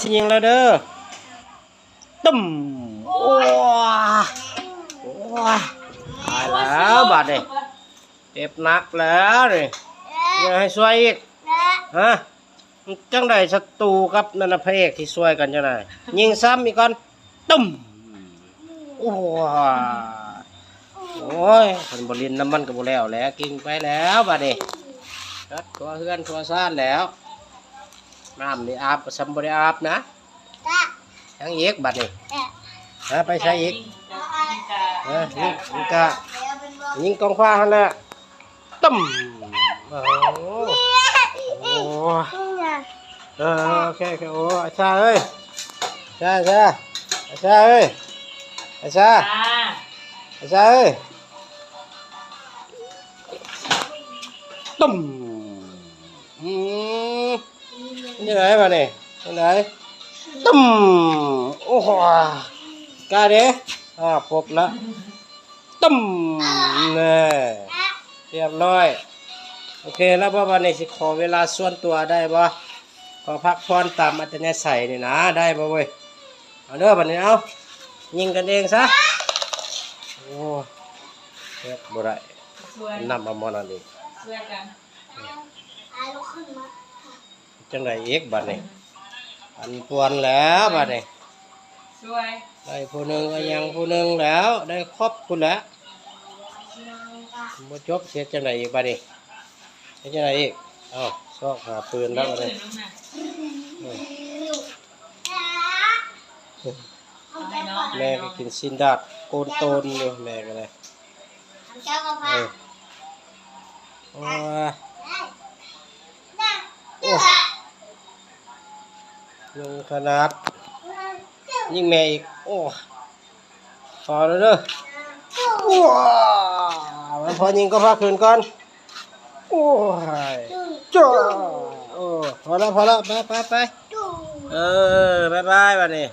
สิยิงแล้วเด้อตึ้มโอ้โอ้ตายแล้วบาดนี่เจ็บหนักแล้วนี่ยังให้ช่วยอีกฮะจังได้ศัตรูกับนันพระเอกที่ช่วยกันจังไดยิงซ้ำอีกก่อนตึ้มโอ้โอ้ยคนบรินน้ำมันกับบุแล้วแหล้วกินไปแล้วบาดนี่รัดทัวเฮือนทัวซ่านแล้วน้ำนี่อาบก็ซ้ำบริอาบนะยังอีกบัดนี่ไปใช้อีกนี่กะยิงกองฟ้าหันแหละตึ้มโอ้โหโอเคโอ้อาชาเอ้ยอาชาเอ้ยอาชาเอ้ยตึ้มยังไงมาเนี่ยยังไงตึ้มโอ้โหกาเด้ปบละตึ้มเนี่ยเรียบร้อยโอเคแล้วบ่วันนี้สิขอเวลาส่วนตัวได้บ่ขอพักผ่อนตามอัธยาศัยนี่นะได้บ่เว้ยเอาเด้อบัดนี้เอายิงกันเองซะโอ้เฮ็ดบ่ได้นำมามอนั่นอีกจังไดอีกบัดนี้อันปวนแล้วบัดนี้ได้ผู้หนึ่งก็ยังผู้หนึ่งแล้วได้ครบคุณแล้วมาจบเสียจังไดอีกบัดนี้เสียจังไดอีกซอกหาปืนแล้วบัดนี้แม่ก็กินซินดาดโกนโตนอยู่แม่ก็เลยโอ้ลงขนาดยิ่งแม่อีกโอ้พอแล้วเด้อว้าวพอยิงก็พักคืนก่อนโอ้ยจ้าพอแล้วไปบายบายวันนี้